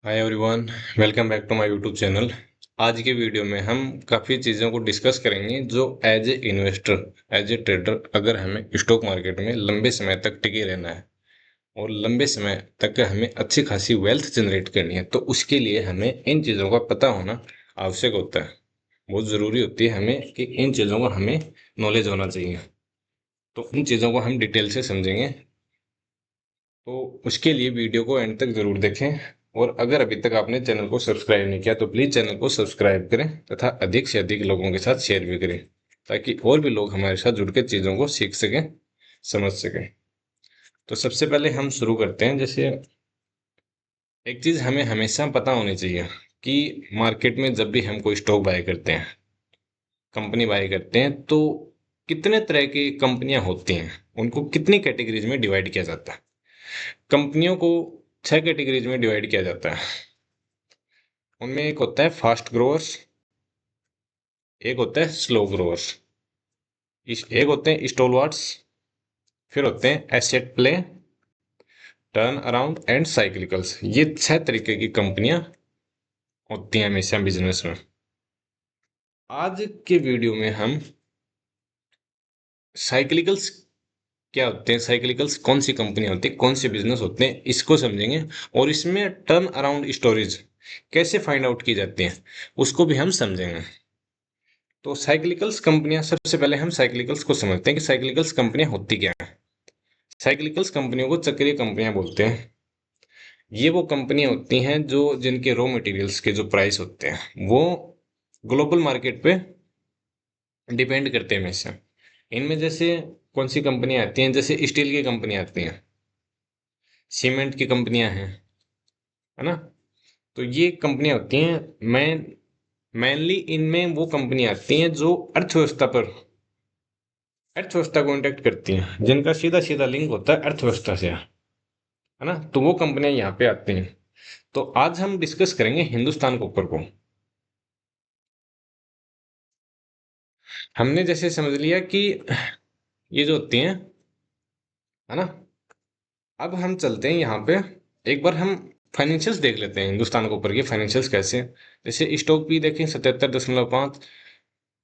Hi everyone, welcome back to my YouTube channel. आज के video में हम काफ़ी चीज़ों को डिस्कस करेंगे जो as a investor, as a trader, अगर हमें स्टॉक मार्केट में लंबे समय तक टिके रहना है और लंबे समय तक हमें अच्छी खासी वेल्थ जनरेट करनी है, तो उसके लिए हमें इन चीज़ों का पता होना आवश्यक होता है। बहुत ज़रूरी होती है हमें कि इन चीज़ों का हमें नॉलेज होना चाहिए। तो इन चीज़ों को हम डिटेल से समझेंगे, तो उसके लिए वीडियो को एंड तक जरूर देखें। और अगर अभी तक आपने चैनल को सब्सक्राइब नहीं किया तो प्लीज चैनल को सब्सक्राइब करें तथा अधिक से अधिक लोगों के साथ शेयर भी करें, ताकि और भी लोग हमारे साथ जुड़ के चीजों को सीख सकें, समझ सकें। तो सबसे पहले हम शुरू करते हैं। जैसे एक चीज हमें हमेशा पता होनी चाहिए कि मार्केट में जब भी हम कोई स्टॉक बाय करते हैं, कंपनी बाय करते हैं, तो कितने तरह की कंपनियां होती हैं, उनको कितनी कैटेगरीज में डिवाइड किया जाता है। कंपनियों को 6 कैटेगरीज में डिवाइड किया जाता है। उनमें एक होता है फास्ट ग्रोअर्स, एक होता है स्लो ग्रोअर्स, एक होते हैं स्टॉलवर्ट्स, फिर होते हैं asset play, turn around and cyclicals. ये 6 तरीके की कंपनियां होती हैं हमेशा बिजनेस में। आज के वीडियो में हम साइक्लिकल्स क्या होते हैं, साइक्लिकल्स कौन सी कंपनी होती है, कौन से बिजनेस होते हैं, इसको समझेंगे। और इसमें टर्न अराउंड स्टोरीज कैसे फाइंड आउट की जाती हैं, उसको भी हम समझेंगे। तो साइक्लिकल्स कंपनियां, सबसे पहले हम साइक्लिकल्स को समझते हैं कि साइक्लिकल्स कंपनियां होती क्या है। साइक्लिकल्स कंपनियों को चक्रीय कंपनियां बोलते हैं। ये वो कंपनियां होती हैं जो जिनके रॉ मटेरियल्स के जो प्राइस होते हैं वो ग्लोबल मार्केट पे डिपेंड करते हैं हमेशा। इनमें जैसे कौन सी कंपनियां आती हैं, जैसे स्टील की कंपनियां आती हैं, सीमेंट की कंपनियां हैं, है ना। तो ये कंपनियां होती हैं। मेनली इनमें वो कंपनियां आती हैं जो अर्थव्यवस्था को इंटेक्ट करती हैं, जिनका सीधा सीधा लिंक होता है अर्थव्यवस्था से, है ना। तो वो कंपनियां यहाँ पे आती हैं। तो आज हम डिस्कस करेंगे हिंदुस्तान के ऊपर को। हमने जैसे समझ लिया कि ये जो होती हैं, है ना। अब हम चलते हैं यहाँ पे, एक बार हम फाइनेंशियल्स देख लेते हैं हिंदुस्तान के ऊपर के फाइनेंशियल्स कैसे हैं। जैसे स्टॉक भी देखें 77.5,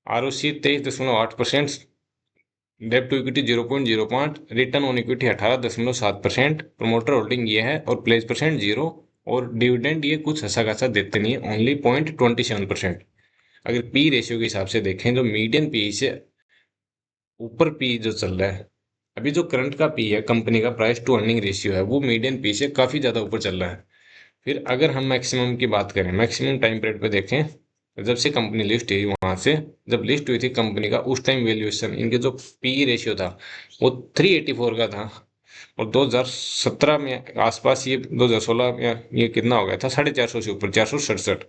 ROC 23.8%, डेब्ट to equity 0.05, return on equity 18.7%, promoter holding ये है, और प्लेज परसेंट 0। और डिविडेंड ये कुछ ऐसा खासा देते नहीं है, ओनली 0.27%। अगर पी रेशियो के हिसाब से देखें, जो मीडियन पी से ऊपर पी जो चल रहा है, अभी जो करंट का पी है, कंपनी का प्राइस टू अर्निंग रेशियो है, वो मीडियन पी से काफी ज्यादा ऊपर चल रहा है। फिर अगर हम मैक्सिमम की बात करें, मैक्सिमम टाइम पीरियड पे देखें, जब से कंपनी लिस्ट हुई वहां से, जब लिस्ट हुई थी कंपनी का, उस टाइम वैल्यूएशन इनके जो पी रेशियो था वो 384 का था। और 2017 में आसपास, ये 2016 में ये कितना हो गया था, 450 से ऊपर, 467।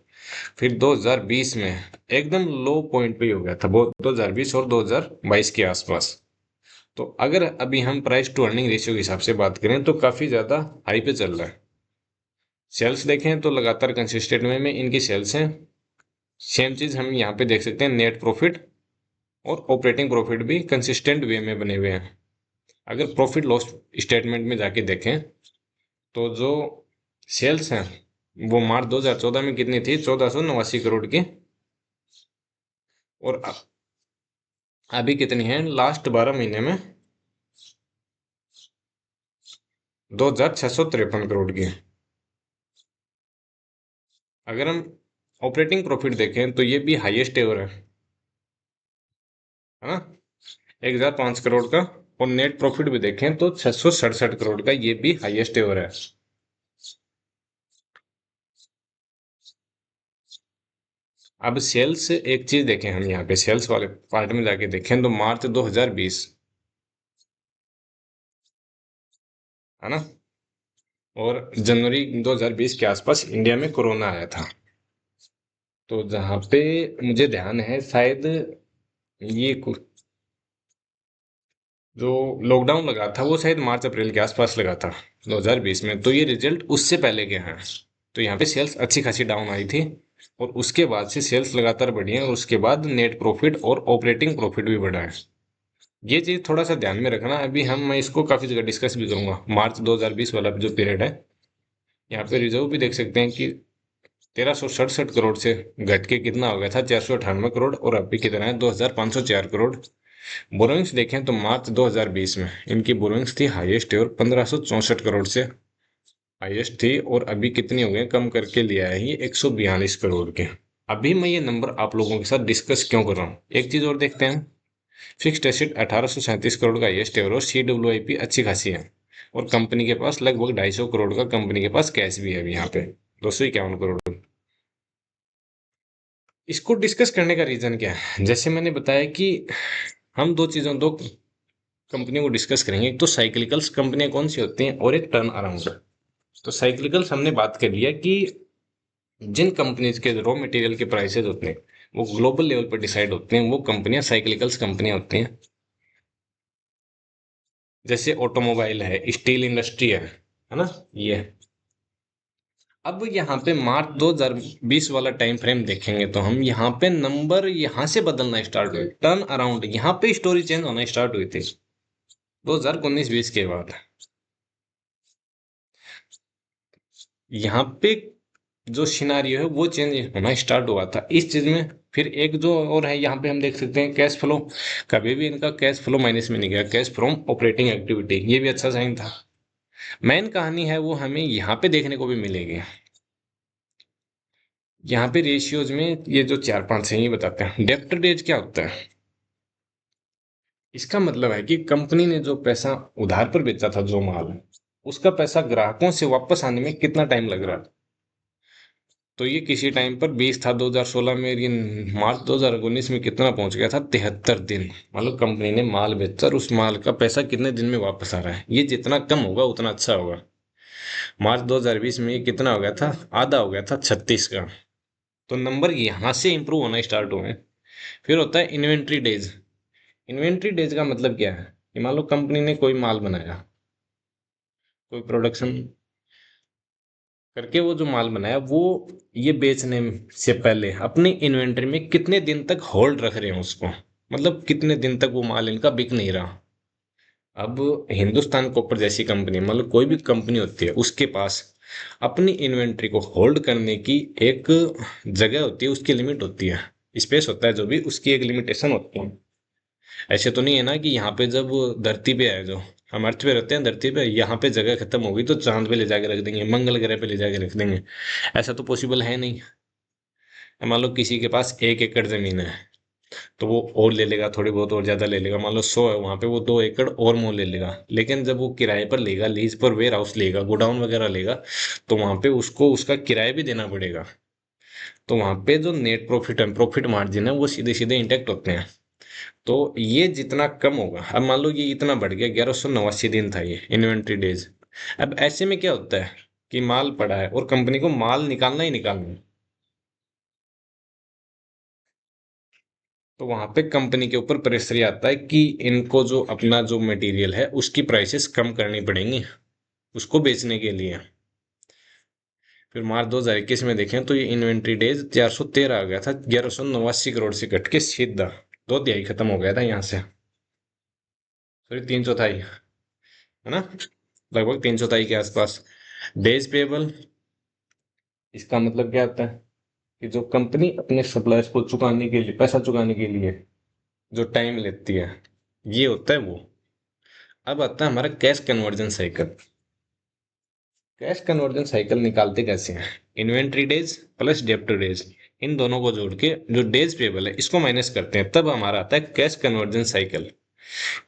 फिर 2020 में एकदम लो पॉइंट पे ही हो गया था वो, 2020 और 2022 के आसपास। तो अगर अभी हम प्राइस टू अर्निंग रेशियो के हिसाब से बात करें तो काफी ज्यादा हाई पे चल रहा है। सेल्स देखें तो लगातार कंसिस्टेंट वे में इनकी सेल्स हैं। सेम चीज हम यहाँ पे देख सकते हैं, नेट प्रॉफिट और ऑपरेटिंग प्रॉफिट भी कंसिस्टेंट वे में बने हुए हैं। अगर प्रॉफिट लॉस स्टेटमेंट में जाके देखें तो जो सेल्स हैं वो मार्च 2014 में कितनी थी, 1489 करोड़ की, और अभी कितनी है लास्ट 12 महीने में, 2653 करोड़ की। अगर हम ऑपरेटिंग प्रॉफिट देखें तो ये भी हाईएस्ट एवर है ना, 1005 करोड़ का। और नेट प्रॉफिट भी देखें तो 667 करोड़ का, ये भी हाईएस्ट एवर है। अब सेल्स, एक चीज देखें हम यहाँ पे सेल्स वाले पार्ट में जाके देखें तो मार्च 2020, है ना, और जनवरी 2020 के आसपास इंडिया में कोरोना आया था। तो जहाँ पे मुझे ध्यान है, शायद ये जो लॉकडाउन लगा था वो शायद मार्च अप्रैल के आसपास लगा था 2020 में। तो ये रिजल्ट उससे पहले के हैं। तो यहाँ पे सेल्स अच्छी खासी डाउन आई थी, और उसके बाद से सेल्स लगातार बढ़ी है, और उसके बाद नेट प्रॉफिट और ऑपरेटिंग प्रॉफिट भी बढ़ा है। ये चीज थोड़ा सा ध्यान में रखना। अभी मैं इसको काफी जगह डिस्कस भी करूंगा, मार्च 2020 वाला जो पीरियड है, यहाँ पे रिजर्व भी देख सकते हैं कि 1367 करोड़ से घट के कितना हो गया था, 498 करोड़, और अभी कितना है, 2504 करोड़। बोरोइंग्स देखें तो मार्च 2020 में इनकी बोरोइंग्स थी हाईएस्ट और 1564 करोड़ से हाईएस्ट थी, और अभी कितनी हो गई, कम करके लिया है ये 142 करोड़ के। अभी मैं ये नंबर आप लोगों के साथ डिस्कस क्यों कर रहा हूँ, एक चीज और देखते हैं। फिक्स्ड एसेट 1837 करोड़ का हाईएस्ट है, और CWIP अच्छी खासी है, और कंपनी के पास लगभग 250 करोड़ का कंपनी के पास कैश भी है अभी यहाँ पे, 251 करोड़। इसको डिस्कस करने का रीजन क्या है, जैसे मैंने बताया कि हम दो कंपनियों को डिस्कस करेंगे। एक तो साइक्लिकल्स कंपनियां कौन सी होती हैं, और एक टर्न अराउंड। तो साइक्लिकल्स हमने बात कर लिया कि जिन कंपनीज के रॉ मटेरियल के प्राइसेस होते हैं वो ग्लोबल लेवल पर डिसाइड होते हैं, वो कंपनियां साइक्लिकल्स कंपनियां होती हैं। जैसे ऑटोमोबाइल है, स्टील इंडस्ट्री है ना, ये। अब यहाँ पे मार्च 2020 वाला टाइम फ्रेम देखेंगे तो हम यहाँ पे नंबर यहाँ से बदलना स्टार्ट हुए, टर्न अराउंड यहाँ पे स्टोरी चेंज होना स्टार्ट हुई थी 2019-20 के बाद। यहाँ पे जो सिनारियो है वो चेंज होना स्टार्ट हुआ था इस चीज में। फिर एक जो और है, यहाँ पे हम देख सकते हैं कैश फ्लो, कभी भी इनका कैश फ्लो माइनस में नहीं गया, कैश फ्रॉम ऑपरेटिंग एक्टिविटी, ये भी अच्छा साइन था। मेन कहानी है वो हमें यहाँ पे देखने को भी मिलेगी। यहाँ पे रेशियोज में ये जो 4-5 है ये बताते हैं डेब्ट डेज क्या होता है। इसका मतलब है कि कंपनी ने जो पैसा उधार पर बेचा था, जो माल, उसका पैसा ग्राहकों से वापस आने में कितना टाइम लग रहा था। तो ये किसी टाइम पर 20 था 2016 में, ये मार्च 2019 में कितना पहुंच गया था, 73 दिन। मतलब कंपनी ने माल बेचा और उस माल का पैसा कितने दिन में वापस आ रहा है। ये जितना कम होगा उतना अच्छा होगा। मार्च 2020 में ये कितना हो गया था, आधा हो गया था, 36 का। तो नंबर यहाँ से इंप्रूव होना स्टार्ट हुए हैं। फिर होता है इन्वेंट्री डेज। इन्वेंट्री डेज का मतलब क्या है कि मान लो कंपनी ने कोई माल बनाया, कोई प्रोडक्शन करके वो जो माल बनाया वो ये बेचने से पहले अपनी इन्वेंटरी में कितने दिन तक होल्ड रख रहे हैं उसको, मतलब कितने दिन तक वो माल इनका बिक नहीं रहा। अब हिंदुस्तान कॉपर जैसी कंपनी, मतलब कोई भी कंपनी होती है, उसके पास अपनी इन्वेंटरी को होल्ड करने की एक जगह होती है, उसकी लिमिट होती है, स्पेस होता है, जो भी उसकी एक लिमिटेशन होती है। ऐसे तो नहीं है ना कि यहाँ पे जब धरती पे है, जो हम अर्थ पे रहते हैं, धरती पे यहाँ पे जगह खत्म होगी तो चांद पे ले जाके रख देंगे, मंगल ग्रह पे ले जाके रख देंगे। ऐसा तो पॉसिबल है नहीं। मान लो किसी के पास 1 एकड़ जमीन है, तो वो और ले लेगा, थोड़ी बहुत और ज्यादा ले लेगा। मान लो 100 है, वहां पे वो 2 एकड़ और मोल ले लेगा। लेकिन जब वो किराए पर लेगा, लीज पर वेयर हाउस लेगा, गोडाउन वगैरह लेगा, तो वहां पे उसको उसका किराया भी देना पड़ेगा। तो वहां पे जो नेट प्रॉफिट है, प्रॉफिट मार्जिन है, वो सीधे सीधे इंटेक्ट होते हैं। तो ये जितना कम होगा, अब मान लो ये इतना बढ़ गया, 1189 दिन था ये इन्वेंट्री डेज। अब ऐसे में क्या होता है कि माल पड़ा है और कंपनी को माल निकालना ही निकालना है, तो वहां पे कंपनी के ऊपर प्रेशर ये आता है कि इनको जो अपना जो मटेरियल है उसकी प्राइसेस कम करनी पड़ेंगी उसको बेचने के लिए। फिर मार्च 2021 में देखें तो ये इन्वेंट्री डेज 413 आ गया था, 1189 करोड़ से घट के सीधा 2 तिहाई खत्म हो गया था यहाँ से। सॉरी, 3/4, है ना, लगभग 3/4 के आसपास। डेज पेबल, इसका मतलब क्या होता है कि जो कंपनी अपने सप्लायर्स को चुकाने के लिए, पैसा चुकाने के लिए जो टाइम लेती है, ये होता है वो। अब आता है हमारा cash conversion cycle. Cash conversion cycle निकालते कैसे हैं, इन्वेंट्री डेज प्लस डेब्ट डेज, इन दोनों को जोड़ के जो डेज पेबल है इसको माइनस करते हैं, तब हमारा आता है cash conversion cycle.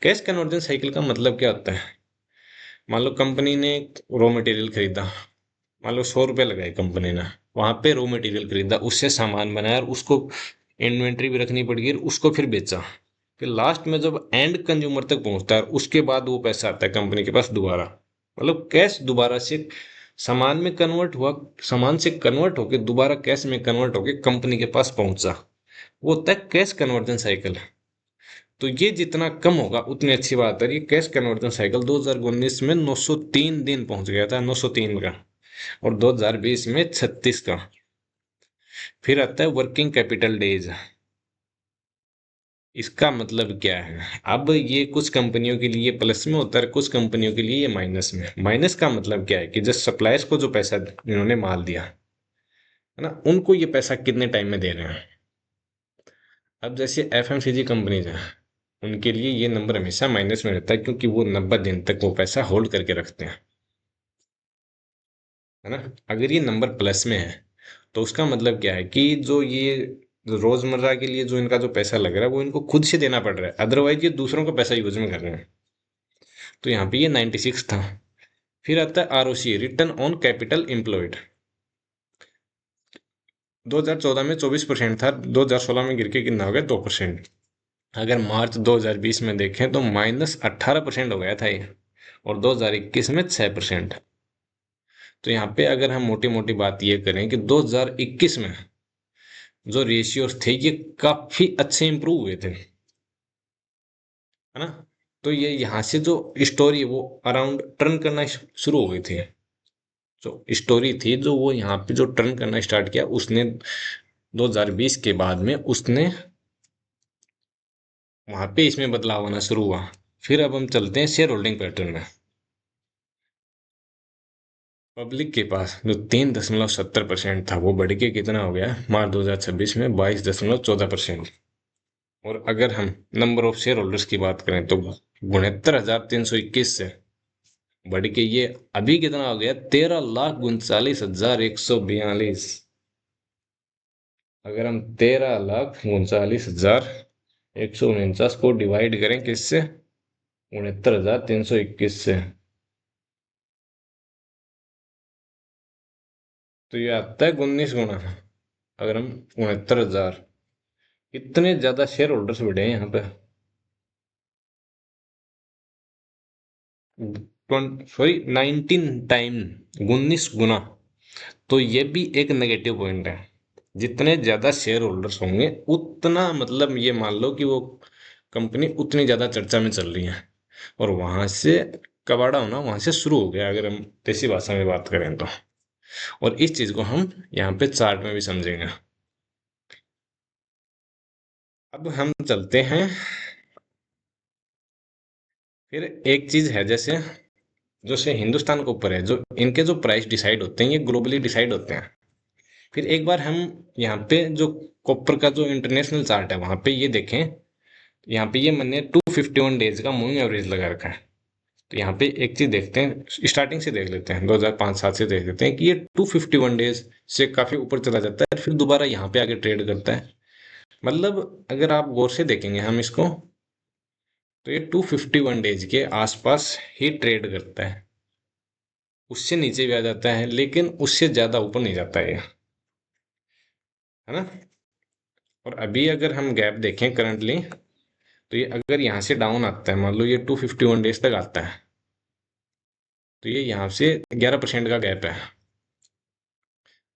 Cash conversion cycle का मतलब क्या होता है, मान लो कंपनी ने रॉ मटेरियल खरीदा, मान लो 100 रुपये लगाए कंपनी ने, वहां पे रॉ मटेरियल खरीदा, उससे सामान बनाया और उसको इन्वेंट्री भी रखनी पड़ेगी और उसको फिर बेचा। फिर लास्ट में जब एंड कंज्यूमर तक पहुंचता है, उसके बाद वो पैसा आता है कंपनी के पास दोबारा, मतलब कैश दोबारा से सामान में कन्वर्ट हुआ, सामान से कन्वर्ट होके दोबारा कैश में कन्वर्ट होके कंपनी के पास पहुंचा, वो होता है कैश कन्वर्जन साइकिल। तो ये जितना कम होगा उतनी अच्छी बात है। ये कैश कन्वर्जन साइकिल 2019 में 903 दिन पहुंच गया था, 903 का, और 2020 में 36 का। फिर आता है वर्किंग कैपिटल डेज। इसका मतलब क्या है? अब ये कुछ कंपनियों के लिए प्लस में होता है, कुछ कंपनियों के लिए ये माइनस में। माइनस का मतलब क्या है कि जो सप्लायर्स को जो पैसा इन्होंने माल दिया है ना, उनको ये पैसा कितने टाइम में दे रहे हैं। अब जैसे एफएमसीजी कंपनीज है, उनके लिए ये नंबर हमेशा माइनस में रहता है, क्योंकि वो 90 दिन तक वो पैसा होल्ड करके रखते हैं, है ना। अगर ये नंबर प्लस में है तो उसका मतलब क्या है कि जो ये जो रोजमर्रा के लिए जो इनका जो पैसा लग रहा है वो इनको खुद से देना पड़ रहा है, अदरवाइज ये दूसरों का पैसा यूज में कर रहे हैं। तो यहाँ पे ये 96 था। फिर आता है ROC, return on capital employed. 2014 में 24% था, 2016 में गिर के कितना हो गया, 2%। अगर मार्च 2020 में देखें तो -18% हो गया था ये, और 2021 में 6%। तो यहाँ पे अगर हम मोटी मोटी बात ये करें कि 2021 में जो रेशियोज थे ये काफी अच्छे इंप्रूव हुए थे, है ना। तो ये यहाँ से जो स्टोरी है वो अराउंड टर्न करना शुरू हो गई थी। जो स्टोरी थी जो वो यहाँ पे जो टर्न करना स्टार्ट किया उसने 2020 के बाद में उसने वहां पे इसमें बदलाव आना शुरू हुआ। फिर अब हम चलते हैं शेयर होल्डिंग पैटर्न में। पब्लिक के पास जो 3.70% था वो बढ़ के कितना हो गया मार्च 2026 में 22.14%। और अगर हम नंबर ऑफ शेयर होल्डर्स की बात करें तो 69,321 से बढ़ के ये अभी कितना हो गया, 13,39,142। अगर हम 13,39,149 को डिवाइड करें किससे, 69,321 से, तो ये आता है 19 गुना। अगर हम 69,000, इतने ज्यादा शेयर होल्डर्स बढ़े हैं यहाँ पे, सॉरी 19 टाइम, 19 गुना। तो ये भी एक नेगेटिव पॉइंट है। जितने ज्यादा शेयर होल्डर्स होंगे उतना मतलब ये मान लो कि वो कंपनी उतनी ज्यादा चर्चा में चल रही है, और वहां से कबाड़ा होना वहां से शुरू हो गया, अगर हम देसी भाषा में बात करें तो। और इस चीज को हम यहाँ पे चार्ट में भी समझेंगे। अब हम चलते हैं, फिर एक चीज है जैसे जो से हिंदुस्तान के ऊपर है, जो इनके जो प्राइस डिसाइड होते हैं ये ग्लोबली डिसाइड होते हैं। फिर एक बार हम यहाँ पे जो कॉपर का जो इंटरनेशनल चार्ट है वहां पे ये देखें। यहाँ पे ये मैंने 251 डेज का मूविंग एवरेज लगा रखा है। तो यहाँ पे एक चीज देखते हैं, स्टार्टिंग से देख लेते हैं, 2005-07 से देख लेते हैं कि ये 251 डेज से काफी ऊपर चला जाता है, फिर दोबारा यहाँ पे आके ट्रेड करता है। मतलब अगर आप गौर से देखेंगे हम इसको, तो ये 251 डेज के आसपास ही ट्रेड करता है। उससे नीचे भी आ जाता है लेकिन उससे ज्यादा ऊपर नहीं जाता है ये, है ना। और अभी अगर हम गैप देखें करंटली, तो ये अगर यहाँ से डाउन आता है, मान लो ये 251 डेज तक आता है, तो ये यहाँ से 11% का गैप है।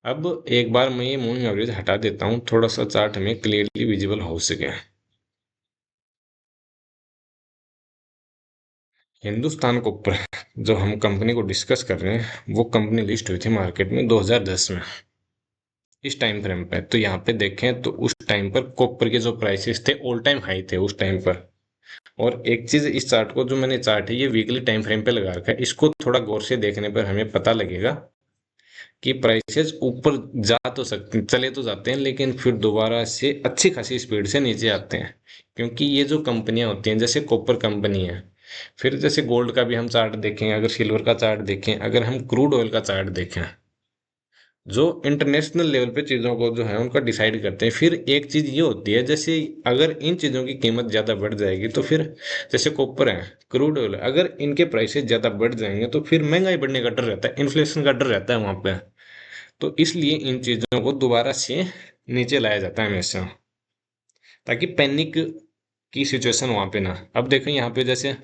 अब एक बार मैं ये मूविंग एवरेज हटा देता हूँ, थोड़ा सा चार्ट हमें क्लियरली विजिबल हो सके। हिंदुस्तान के ऊपर जो हम कंपनी को डिस्कस कर रहे हैं वो कंपनी लिस्ट हुई थी मार्केट में 2010 में, इस टाइम फ्रेम पे। तो यहाँ पे देखें तो उस टाइम पर कॉपर के जो प्राइसेस थे ऑल टाइम हाई थे उस टाइम पर। और एक चीज, इस चार्ट को जो मैंने चार्ट है ये वीकली टाइम फ्रेम पे लगा रखा है, इसको थोड़ा गौर से देखने पर हमें पता लगेगा कि प्राइसेस ऊपर जा तो सकते, चले तो जाते हैं, लेकिन फिर दोबारा से अच्छी खासी स्पीड से नीचे आते हैं। क्योंकि ये जो कंपनियां होती हैं जैसे कॉपर कंपनी है, फिर जैसे गोल्ड का भी हम चार्ट देखें, अगर सिल्वर का चार्ट देखें, अगर हम क्रूड ऑयल का चार्ट देखें, जो इंटरनेशनल लेवल पे चीज़ों को जो है उनका डिसाइड करते हैं। फिर एक चीज़ ये होती है, जैसे अगर इन चीज़ों की कीमत ज़्यादा बढ़ जाएगी तो फिर जैसे कॉपर है, क्रूड ऑयल है, अगर इनके प्राइसेस ज़्यादा बढ़ जाएंगे तो फिर महंगाई बढ़ने का डर रहता है, इन्फ्लेशन का डर रहता है वहां पे। तो इसलिए इन चीज़ों को दोबारा से नीचे लाया जाता है हमेशा, ताकि पैनिक की सिचुएशन वहां पे ना। अब देखें यहाँ पे जैसे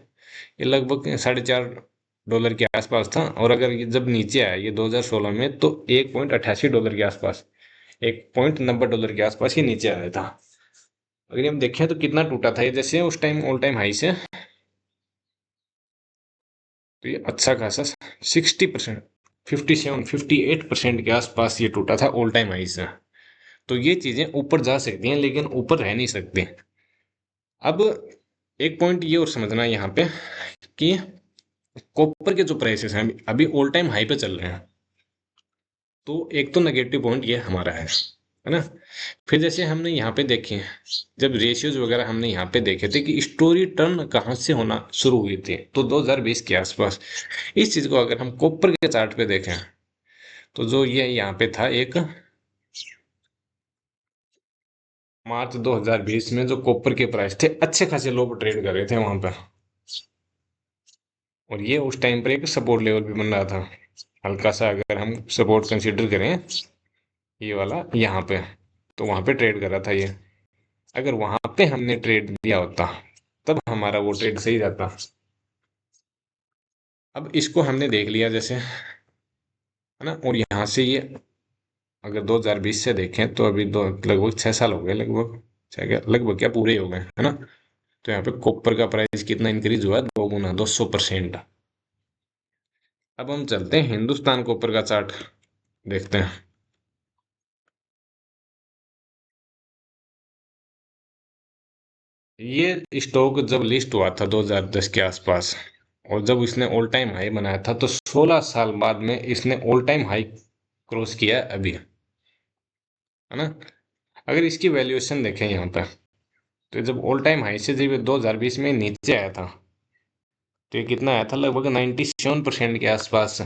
ये लगभग $4.5 के आसपास था, और अगर ये जब नीचे आया ये 2016 में तो $1.88 के आसपास, $1.90 के आसपास ये नीचे आया था। अगर हम देखें तो कितना टूटा था ये, जैसे उस टाइम ऑल टाइम हाई से, तो ये अच्छा खासा 60%, 57-58% के आसपास ये टूटा था ऑल टाइम हाई से। तो ये चीजें ऊपर जा सकती हैं लेकिन ऊपर रह नहीं सकती। अब एक पॉइंट ये और समझना है यहाँ पे कि कॉपर के जो प्राइसेस हैं अभी ऑल टाइम हाई पे चल रहे हैं। तो एक तो नेगेटिव पॉइंट ये हमारा है ना। फिर जैसे हमने यहाँ पे देखे, जब रेशियोज वगैरह हमने यहाँ पे देखे थे कि स्टोरी टर्न कहाँ से होना शुरू हुई थी, तो 2020 के आसपास। इस चीज को अगर हम कॉपर के चार्ट पे देखें, तो जो ये यहाँ पे था एक मार्च 2020 में जो कॉपर के प्राइस थे अच्छे खासे लोग ट्रेड कर रहे थे वहां पर, और ये उस टाइम पर एक सपोर्ट लेवल भी बन रहा था। हल्का सा अगर हम सपोर्ट कंसीडर करें ये वाला यहाँ पे, तो वहां पे ट्रेड कर रहा था ये। अगर वहां पे हमने ट्रेड लिया होता तब हमारा वो ट्रेड सही जाता। अब इसको हमने देख लिया जैसे, है ना। और यहाँ से ये अगर 2020 से देखें तो अभी दो लगभग 6 साल हो गए, लगभग छह क्या, लगभग क्या पूरे ही हो गए, है ना। तो यहाँ पे कॉपर का प्राइस कितना इंक्रीज हुआ है, 2 गुना, 200%। अब हम चलते हैं हिंदुस्तान कॉपर का चार्ट देखते हैं। ये स्टॉक जब लिस्ट हुआ था 2010 के आसपास, और जब इसने ऑल टाइम हाई बनाया था, तो 16 साल बाद में इसने ऑल टाइम हाई क्रॉस किया है अभी, है ना। अगर इसकी वैल्यूएशन देखें यहाँ पर, तो जब ऑल टाइम हाई से जब 2020 में नीचे आया था, तो ये कितना आया था, लगभग 97% के आसपास।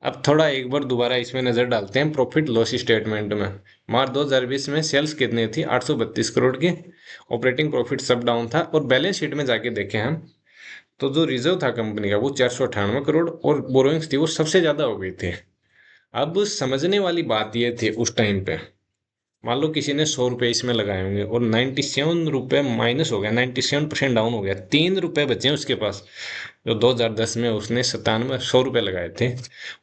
अब थोड़ा एक बार दोबारा इसमें नजर डालते हैं प्रॉफिट लॉस स्टेटमेंट में। मार्च 2020 में सेल्स कितनी थी, 832 करोड़ की। ऑपरेटिंग प्रॉफिट सब डाउन था, और बैलेंस शीट में जाके देखें हम, तो जो रिजर्व था कंपनी का वो 498 करोड़, और बोरोइंग्स थी वो सबसे ज्यादा हो गई थी। अब समझने वाली बात ये थी उस टाइम पे, मान लो किसी ने 100 रुपए इसमें लगाए होंगे और 97 रुपए माइनस हो गया, 97% डाउन हो गया, 3 रुपए बचे उसके पास। जो 2010 में उसने 100 रुपए लगाए थे,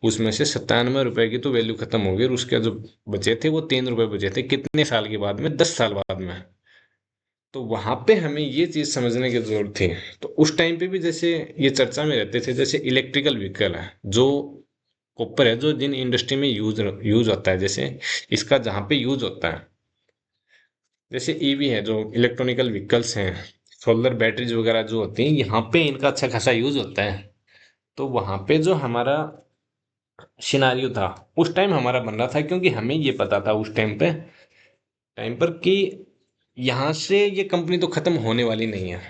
उसमें से 97 रुपए की तो वैल्यू खत्म हो गई, और उसके जो बचे थे वो 3 रुपए बचे थे, कितने साल के बाद में, 10 साल बाद में। तो वहां पे हमें ये चीज समझने की जरूरत थी। तो उस टाइम पे भी जैसे ये चर्चा में रहते थे, जैसे इलेक्ट्रिकल व्हीकल है जो कॉपर है, जो जिन इंडस्ट्री में यूज यूज होता है, जैसे इसका जहाँ पे यूज होता है, जैसे ईवी है, जो इलेक्ट्रॉनिकल व्हीकल्स हैं, सोलर बैटरीज वगैरह जो होती हैं, यहाँ पे इनका अच्छा खासा यूज होता है। तो वहां पे जो हमारा सिनारियो था उस टाइम हमारा बन रहा था, क्योंकि हमें ये पता था उस टाइम पर कि यहाँ से ये कंपनी तो खत्म होने वाली नहीं है।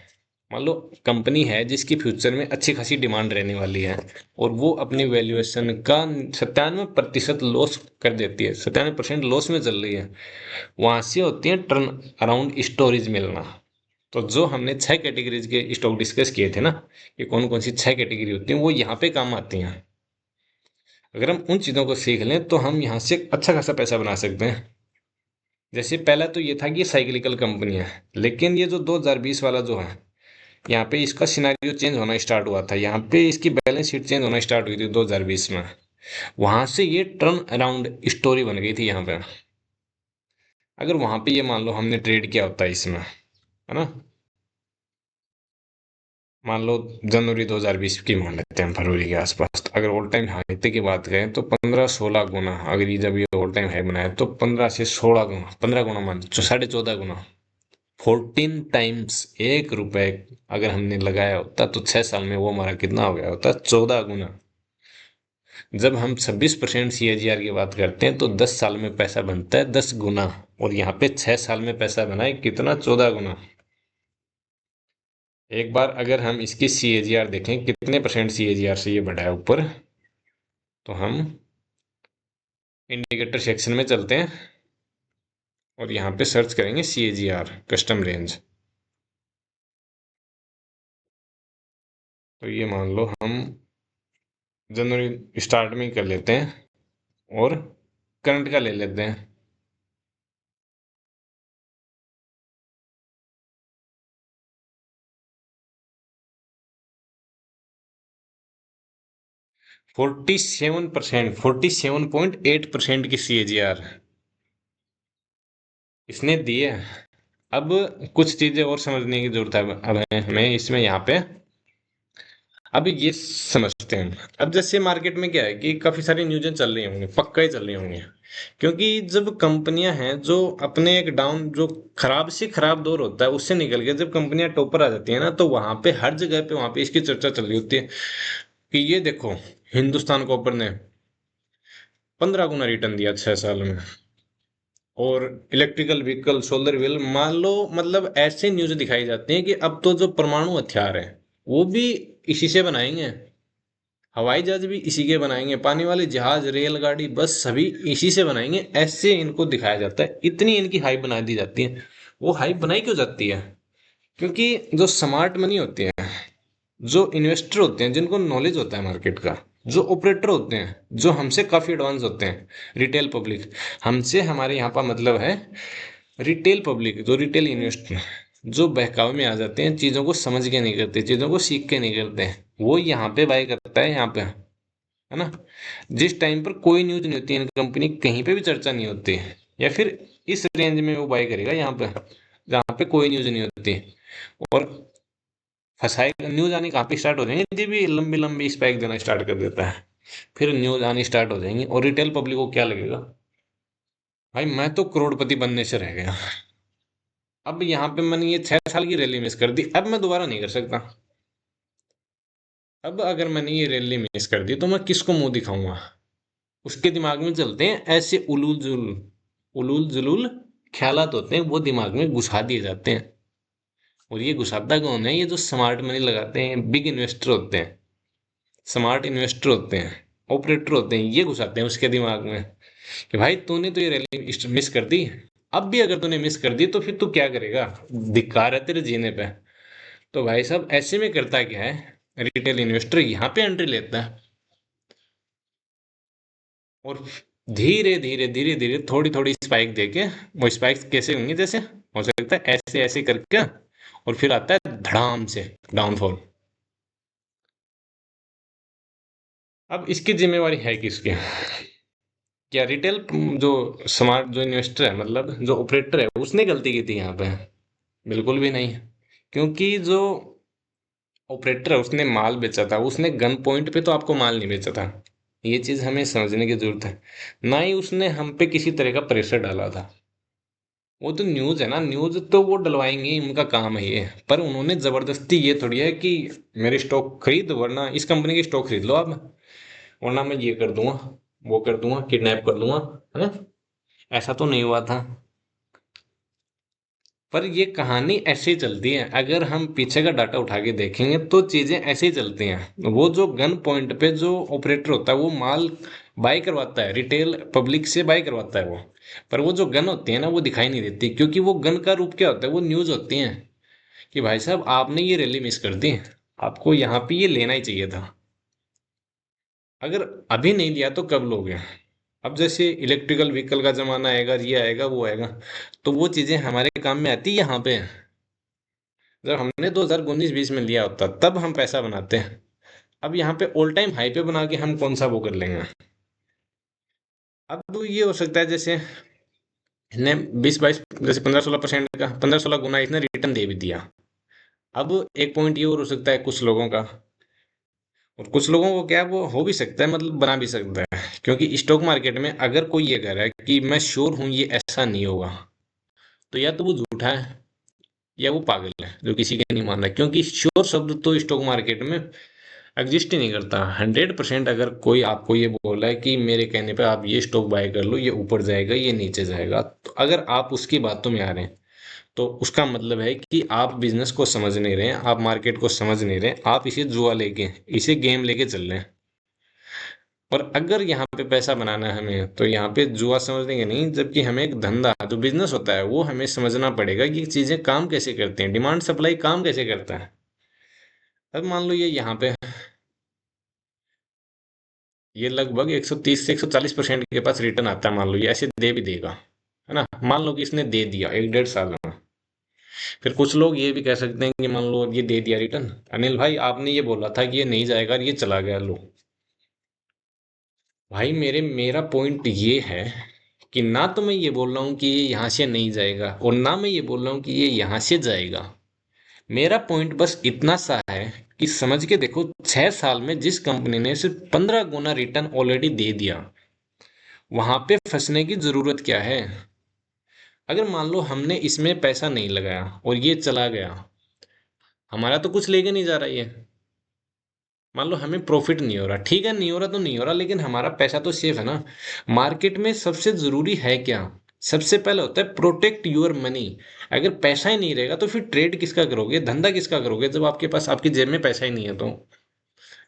मान लो कंपनी है जिसकी फ्यूचर में अच्छी खासी डिमांड रहने वाली है, और वो अपनी वैल्यूएशन का 97% लॉस कर देती है, 97% लॉस में चल रही है। वहां से होती है टर्न अराउंड स्टोरेज मिलना। तो जो हमने 6 कैटेगरीज के स्टॉक डिस्कस किए थे ना, कि कौन कौन सी 6 कैटेगरी होती हैं, वो यहाँ पे काम आती हैं। अगर हम उन चीज़ों को सीख लें तो हम यहाँ से अच्छा खासा पैसा बना सकते हैं। जैसे पहला तो ये था कि साइक्लिकल कंपनी है, लेकिन ये जो 2020 वाला जो है, यहाँ पे इसका सिनेरियो चेंज होना स्टार्ट हुआ था, यहाँ पे इसकी बैलेंस शीट चेंज होना स्टार्ट हुई थी 2020 में। वहां से ये टर्न अराउंड स्टोरी बन गई थी यहाँ पे। अगर वहां पे ये मान लो हमने ट्रेड किया होता है इसमें, है ना, मान लो जनवरी 2020 की मान लेते हैं, फरवरी के आसपास, तो अगर ऑल टाइम हाई की बात करें तो 15-16 गुना, अगर ये जब ये ऑल टाइम हाई बनाए तो 15 से 16 गुना, 15 गुना मान, 14.5 गुना, 14 टाइम्स 1 रुपए अगर हमने लगाया होता, तो 6 साल में वो हमारा कितना हो गया होता, 14 गुना। जब हम 26% CAGR की बात करते हैं तो 10 साल में पैसा बनता है 10 गुना, और यहाँ पे 6 साल में पैसा बना है कितना, 14 गुना। एक बार अगर हम इसकी CAGR देखें कितने परसेंट CAGR से ये बढ़ा है ऊपर, तो हम इंडिकेटर सेक्शन में चलते हैं और यहाँ पे सर्च करेंगे CAGR कस्टम रेंज। तो ये मान लो हम जनवरी स्टार्ट में ही कर लेते हैं और करंट का ले लेते हैं। 47%, 47.8% की CAGR इसने दी है। अब कुछ चीजें और समझने की जरूरत है अब हमें इसमें यहाँ पे। अब ये समझते हैं, अब जैसे मार्केट में क्या है कि काफी सारी न्यूज़ें चल रही होंगी, पक्का ही चल रही होंगी, क्योंकि जब कंपनियां हैं जो अपने एक डाउन जो खराब से खराब दौर होता है उससे निकल के जब कंपनियां टॉपर आ जाती है ना, तो वहां पे हर जगह पे वहां पे इसकी चर्चा चल रही होती है कि ये देखो, हिंदुस्तान कॉपर ने 15 गुना रिटर्न दिया 6 साल में। और इलेक्ट्रिकल व्हीकल, सोलर व्हीकल, मान लो मतलब ऐसे न्यूज दिखाई जाती हैं कि अब तो जो परमाणु हथियार है वो भी इसी से बनाएंगे, हवाई जहाज भी इसी के बनाएंगे, पानी वाले जहाज, रेलगाड़ी, बस सभी इसी से बनाएंगे, ऐसे इनको दिखाया जाता है। इतनी इनकी हाइप बना दी जाती है। वो हाइप बनाई क्यों जाती है? क्योंकि जो स्मार्ट मनी होती है, जो इन्वेस्टर होते हैं जिनको नॉलेज होता है मार्केट का, जो ऑपरेटर होते हैं जो हमसे काफी एडवांस होते हैं, रिटेल पब्लिक, हमसे हमारे यहाँ का मतलब है रिटेल पब्लिक, जो रिटेल इन्वेस्टर, जो बहकावे में आ जाते हैं, चीजों को समझ के नहीं करते, चीजों को सीख के नहीं करते हैं, वो यहाँ पे बाय करता है, यहाँ पे, है ना। जिस टाइम पर कोई न्यूज नहीं होती है, कंपनी कहीं पे भी चर्चा नहीं होती, या फिर इस रेंज में वो बाय करेगा यहाँ पे जहाँ पे कोई न्यूज नहीं होती। और फंसाएगा, न्यूज आनी कहाँ पे स्टार्ट हो जाएंगे जी, भी लंबी लंबी स्पाइक देना स्टार्ट कर देता है, फिर न्यूज आनी स्टार्ट हो जाएंगी, और रिटेल पब्लिक को क्या लगेगा, भाई मैं तो करोड़पति बनने से रह गया। अब यहाँ पे मैंने ये 6 साल की रैली मिस कर दी, अब मैं दोबारा नहीं कर सकता। अब अगर मैंने ये रैली मिस कर दी तो मैं किसको मुंह दिखाऊंगा? उसके दिमाग में चलते हैं ऐसे उलूल जुलूल ख्यालात होते हैं, वो दिमाग में घुसा दिए जाते हैं। और ये घुसाता कौन है? ये जो स्मार्ट मनी लगाते हैं, बिग इन्वेस्टर होते हैं, स्मार्ट इन्वेस्टर होते हैं, ऑपरेटर होते हैं, ये घुसाते हैं उसके दिमाग में कि भाई तूने तो ये रैली मिस कर दी, अब भी अगर तूने मिस कर दी तो फिर तू क्या करेगा? धिक्कार है तेरे जीने पे। तो भाई साहब ऐसे में करता क्या है, रिटेल इन्वेस्टर यहाँ पे एंट्री लेता है, और धीरे धीरे धीरे धीरे थोड़ी थोड़ी स्पाइक देके, वो स्पाइक्स कैसे होंगी, जैसे हो सकता है ऐसे ऐसे करके, और फिर आता है धड़ाम से डाउनफॉल। अब इसकी जिम्मेवारी है किसकी? क्या रिटेल जो स्मार्ट जो इन्वेस्टर है, मतलब जो ऑपरेटर है, उसने गलती की थी यहाँ पे? बिल्कुल भी नहीं। क्योंकि जो ऑपरेटर है उसने माल बेचा था, उसने गन पॉइंट पे तो आपको माल नहीं बेचा था, ये चीज हमें समझने की जरूरत है। ना ही उसने हम पे किसी तरह का प्रेशर डाला था। वो तो न्यूज है ना, न्यूज तो वो डलवाएंगे ही, उनका काम है ये। पर उन्होंने जबरदस्ती ये थोड़ी है कि मेरे स्टॉक खरीद, वरना इस कंपनी की स्टॉक खरीद लो आप, वरना मैं ये कर दूंगा, वो कर दूंगा, किडनैप कर लूंगा, है ना। ऐसा तो नहीं हुआ था। पर ये कहानी ऐसे ही चलती है, अगर हम पीछे का डाटा उठा के देखेंगे तो चीजें ऐसे ही चलती हैं। वो जो गन पॉइंट पे जो ऑपरेटर होता है वो माल बाय करवाता है, रिटेल पब्लिक से बाय करवाता है वो। पर वो जो गन होती है ना वो दिखाई नहीं देती, क्योंकि वो गन का रूप क्या होता है, वो न्यूज होती है कि भाई साहब आपने ये रैली मिस कर दी, आपको यहाँ पे ये लेना ही चाहिए था। अगर अभी नहीं लिया तो कब लोगे? अब जैसे इलेक्ट्रिकल व्हीकल का जमाना आएगा, ये आएगा वो आएगा, तो वो चीजें हमारे काम में आती है यहाँ पे। जब हमने 2019-20 में लिया होता तब हम पैसा बनाते हैं। अब यहाँ पे ऑल टाइम हाई पे बना के हम कौन सा वो कर लेंगे? अब तो ये हो सकता है जैसे इसने 20-22, जैसे 15-16% का, 15-16 गुना इसने रिटर्न दे भी दिया। अब एक पॉइंट ये और हो सकता है कुछ लोगों का, और कुछ लोगों को क्या वो हो भी सकता है, मतलब बना भी सकता है, क्योंकि स्टॉक मार्केट में अगर कोई ये कह रहा है कि मैं श्योर हूं ये ऐसा नहीं होगा, तो या तो वो झूठा है या वो पागल है जो किसी के नहीं मान रहा, क्योंकि श्योर शब्द तो स्टॉक मार्केट में एग्जिस्ट ही नहीं करता। 100% अगर कोई आपको ये बोला है कि मेरे कहने पे आप ये स्टॉक बाय कर लो, ये ऊपर जाएगा ये नीचे जाएगा, तो अगर आप उसकी बातों में आ रहे हैं तो उसका मतलब है कि आप बिजनेस को समझ नहीं रहे हैं, आप मार्केट को समझ नहीं रहे हैं, आप इसे जुआ लेके, इसे गेम लेके चल रहे हैं। और अगर यहाँ पे पैसा बनाना है हमें, तो यहाँ पे जुआ समझने के नहीं, जबकि हमें एक धंधा जो बिजनेस होता है वो हमें समझना पड़ेगा कि चीजें काम कैसे करते हैं, डिमांड सप्लाई काम कैसे करता है। अब मान लो ये यहाँ पे ये लगभग 130 से 140% के पास रिटर्न आता है, मान लो ये ऐसे दे भी देगा, है ना। मान लो कि इसने दे दिया 1-1.5 साल में। फिर कुछ लोग ये भी कह सकते हैं कि मान लो ये दे दिया रिटर्न, अनिल भाई आपने ये बोला था कि ये नहीं जाएगा और ये चला गया, लो। भाई मेरा पॉइंट ये है कि ना तो मैं ये बोल रहा हूँ कि ये यहाँ से नहीं जाएगा, और ना मैं ये बोल रहा हूँ कि ये यहाँ से जाएगा। मेरा पॉइंट बस इतना सा है कि समझ के देखो, 6 साल में जिस कंपनी ने सिर्फ 15 गुना रिटर्न ऑलरेडी दे दिया, वहां पे फंसने की जरूरत क्या है? अगर मान लो हमने इसमें पैसा नहीं लगाया और ये चला गया, हमारा तो कुछ लेके नहीं जा रहा ये। मान लो हमें प्रॉफिट नहीं हो रहा, ठीक है, नहीं हो रहा तो नहीं हो रहा, लेकिन हमारा पैसा तो सेफ है ना। मार्केट में सबसे जरूरी है क्या? सबसे पहले होता है प्रोटेक्ट योर मनी। अगर पैसा ही नहीं रहेगा तो फिर ट्रेड किसका करोगे, धंधा किसका करोगे, जब आपके पास आपकी जेब में पैसा ही नहीं है तो।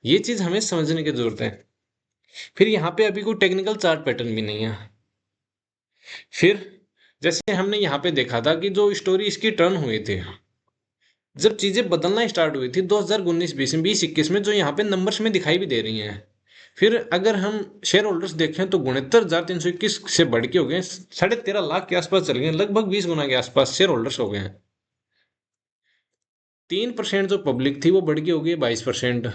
ये चीज हमें समझने की जरूरत है। फिर यहाँ पे अभी कोई टेक्निकल चार्ट पैटर्न भी नहीं है। फिर जैसे हमने यहाँ पे देखा था कि जो स्टोरी इसकी टर्न हुई थी, जब चीजें बदलना स्टार्ट हुई थी 2019 20 में 20 21 में, जो यहाँ पे नंबर्स में दिखाई भी दे रही हैं। फिर अगर हम शेयर होल्डर्स देखें तो 69,321 से बढ़ के हो गए 13.5 लाख के आसपास चल गए, लगभग 20 गुना के आसपास शेयर होल्डर्स हो गए हैं। 3% जो पब्लिक थी वो बढ़ के हो गई 22%।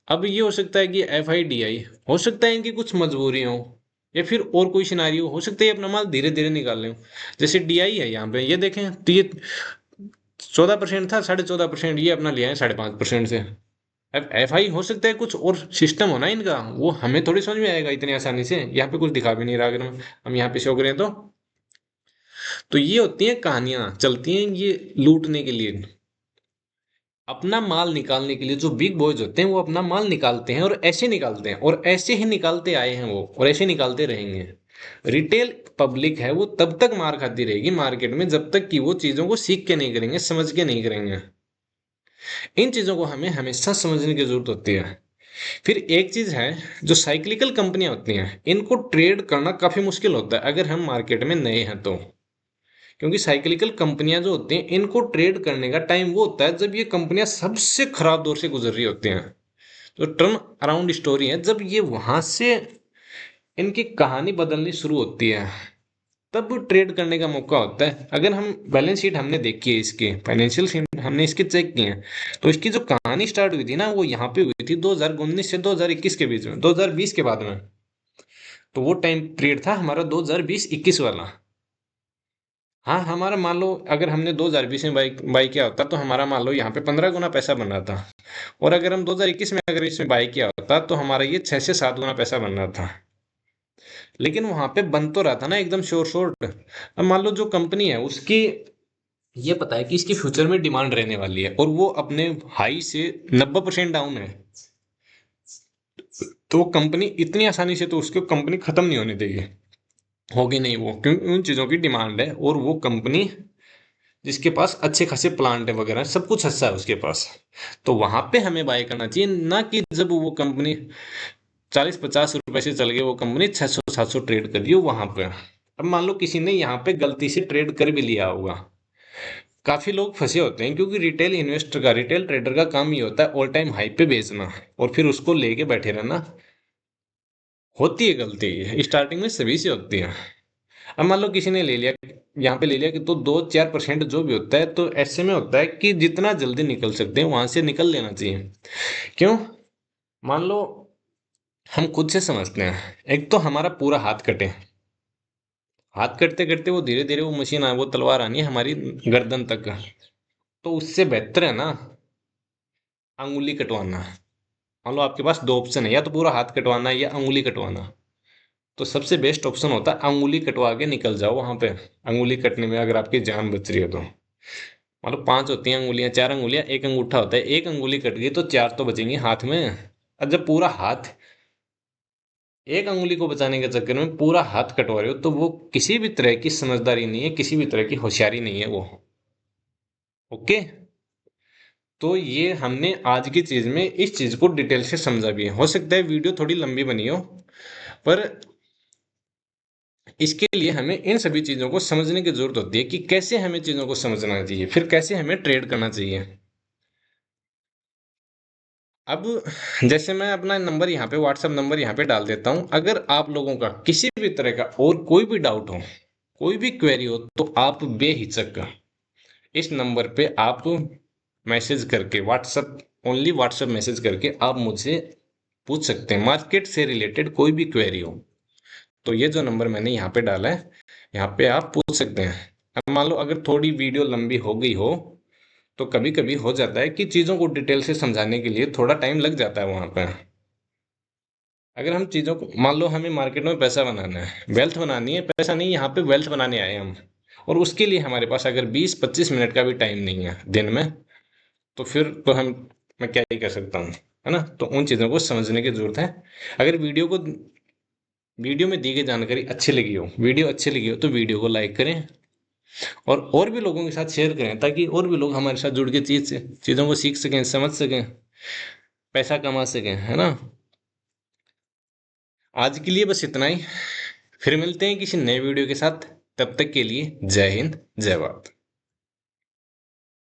अब ये हो सकता है कि FIDI, हो सकता है इनकी कुछ मजबूरी हो, या फिर और कोई सिनारियो हो सकता है, ये अपना माल धीरे धीरे निकाल लें। जैसे DI है, यहाँ पे ये देखें तो ये 14% था, 14.5% ये अपना लिया है 5.5% से। अब FI हो सकता है कुछ और सिस्टम होना इनका, वो हमें थोड़ी समझ में आएगा इतनी आसानी से, यहाँ पे कुछ दिखा भी नहीं रहा। अगर हम यहाँ पे शो करें तो ये होती हैं कहानियां चलती हैं ये लूटने के लिए। अपना माल निकालने के लिए जो बिग बॉयज होते हैं वो अपना माल निकालते हैं, और ऐसे निकालते हैं, और ऐसे ही निकालते आए हैं वो, और ऐसे निकालते रहेंगे। रिटेल पब्लिक है वो तब तक मार खाती रहेगी मार्केट में जब तक कि वो चीजों को सीख के नहीं करेंगे, समझ के नहीं करेंगे। इन चीजों को हमें हमेशा समझने की जरूरत होती है। फिर एक चीज है, जो साइक्लिकल कंपनियां होती हैं इनको ट्रेड करना काफी मुश्किल होता है अगर हम मार्केट में नए हैं तो। क्योंकि साइक्लिकल कंपनियां जो होती हैं इनको ट्रेड करने का टाइम वो होता है जब ये कंपनियां सबसे खराब दौर से गुजर रही होती हैं। जो टर्न अराउंड स्टोरी है, जब ये वहां से इनकी कहानी बदलनी शुरू होती है, तब ट्रेड करने का मौका होता है। अगर हम बैलेंस शीट हमने देखी है, इसकी फाइनेंशियल शीट हमने इसकी चेक की है, तो इसकी जो कहानी स्टार्ट हुई थी ना वो यहाँ पे हुई थी 2019 से 2021 के बीच में, 2020 के बाद में। तो वो टाइम पीरियड था हमारा 2020-21 वाला। हाँ, हमारा मान लो अगर हमने 2020 में बाई बाई किया होता तो हमारा मान लो यहाँ पे 15 गुना पैसा बन रहा था। और अगर हम 2021 में अगर इसमें बाई किया होता तो हमारा ये 6 से 7 गुना पैसा बन रहा था। लेकिन वहां पे बन तो रहा था ना एकदम श्योर शॉर्ट। अब मान लो जो कंपनी है उसकी ये पता है कि इसकी फ्यूचर में डिमांड रहने वाली है, और वो अपने हाई से 90% डाउन है, तो वो कंपनी इतनी आसानी से तो उसको कंपनी खत्म नहीं होने देगी, होगी नहीं वो, क्योंकि उन चीजों की डिमांड है। और वो कंपनी जिसके पास अच्छे खासे प्लांट है वगैरह सब कुछ अच्छा है उसके पास, तो वहां पे हमें बाय करना चाहिए, ना कि जब वो कंपनी 40-50 रुपए से चल गई, वो कंपनी 600-700 ट्रेड कर रही हो वहां पे। अब मान लो किसी ने यहाँ पे गलती से ट्रेड कर भी लिया होगा, काफी लोग फंसे होते हैं, क्योंकि रिटेल इन्वेस्टर का, रिटेल ट्रेडर का काम ये होता है ऑल टाइम हाई पे बेचना और फिर उसको लेके बैठे रहना। होती है गलती, स्टार्टिंग में सभी से होती है। अब मान लो किसी ने ले लिया, यहाँ पे ले लिया कि तो 2-4% जो भी होता है, तो ऐसे में होता है कि जितना जल्दी निकल सकते हैं वहां से निकल लेना चाहिए। क्यों? मान लो हम खुद से समझते हैं, एक तो हमारा पूरा हाथ कटे, हाथ कटते कटते वो धीरे धीरे वो मशीन वो तलवार आनी है हमारी गर्दन तक, तो उससे बेहतर है ना अंगुली कटवाना। मान लो आपके पास दो ऑप्शन है, या तो पूरा हाथ कटवाना है या अंगुली कटवाना, तो सबसे बेस्ट ऑप्शन होता है अंगुली कटवा के निकल जाओ वहां पे। अंगुली कटने में अगर आपकी जान बच रही है तो, मान लो 5 होती हैं अंगुलियां, 4 अंगुलियां, एक अंगूठा होता है, एक अंगुली कट गई तो 4 तो बचेंगी हाथ में। और जब पूरा हाथ, एक अंगुली को बचाने के चक्कर में पूरा हाथ कटवा रहे हो, तो वो किसी भी तरह की समझदारी नहीं है, किसी भी तरह की होशियारी नहीं है वो। ओके। तो ये हमने आज की चीज में इस चीज को डिटेल से समझा भी है। हो सकता है वीडियो थोड़ी लंबी बनी हो, पर इसके लिए हमें इन सभी चीजों को समझने की जरूरत होती है कि कैसे हमें चीजों को समझना चाहिए, फिर कैसे हमें ट्रेड करना चाहिए। अब जैसे मैं अपना नंबर यहाँ पे, व्हाट्सएप नंबर यहाँ पे डाल देता हूँ, अगर आप लोगों का किसी भी तरह का और कोई भी डाउट हो, कोई भी क्वेरी हो, तो आप बेहिचक इस नंबर पे आप मैसेज करके, व्हाट्सएप, ओनली व्हाट्सएप मैसेज करके आप मुझसे पूछ सकते हैं, मार्केट से रिलेटेड कोई भी क्वेरी हो। तो ये जो नंबर मैंने यहाँ पे डाला है, यहाँ पे आप पूछ सकते हैं। अब मान लो अगर थोड़ी वीडियो लंबी हो गई हो, तो कभी कभी हो जाता है कि चीज़ों को डिटेल से समझाने के लिए थोड़ा टाइम लग जाता है वहाँ पे। अगर हम चीज़ों को मान लो हमें मार्केट में पैसा बनाना है, वेल्थ बनानी है, पैसा नहीं, यहाँ पे वेल्थ बनाने आए हैं हम, और उसके लिए हमारे पास अगर 20-25 मिनट का भी टाइम नहीं है दिन में, तो फिर तो मैं क्या ही कर सकता हूँ, है ना? तो उन चीज़ों को समझने की ज़रूरत है। अगर वीडियो में दी गई जानकारी अच्छी लगी हो, वीडियो अच्छी लगी हो, तो वीडियो को लाइक करें और भी लोगों के साथ शेयर करें, ताकि और भी लोग हमारे साथ जुड़ के चीज़ों को सीख सकें, समझ सकें, पैसा कमा सकें, है ना? आज के लिए बस इतना ही। फिर मिलते हैं किसी नए वीडियो के साथ। तब तक के लिए जय हिंद, जय भारत।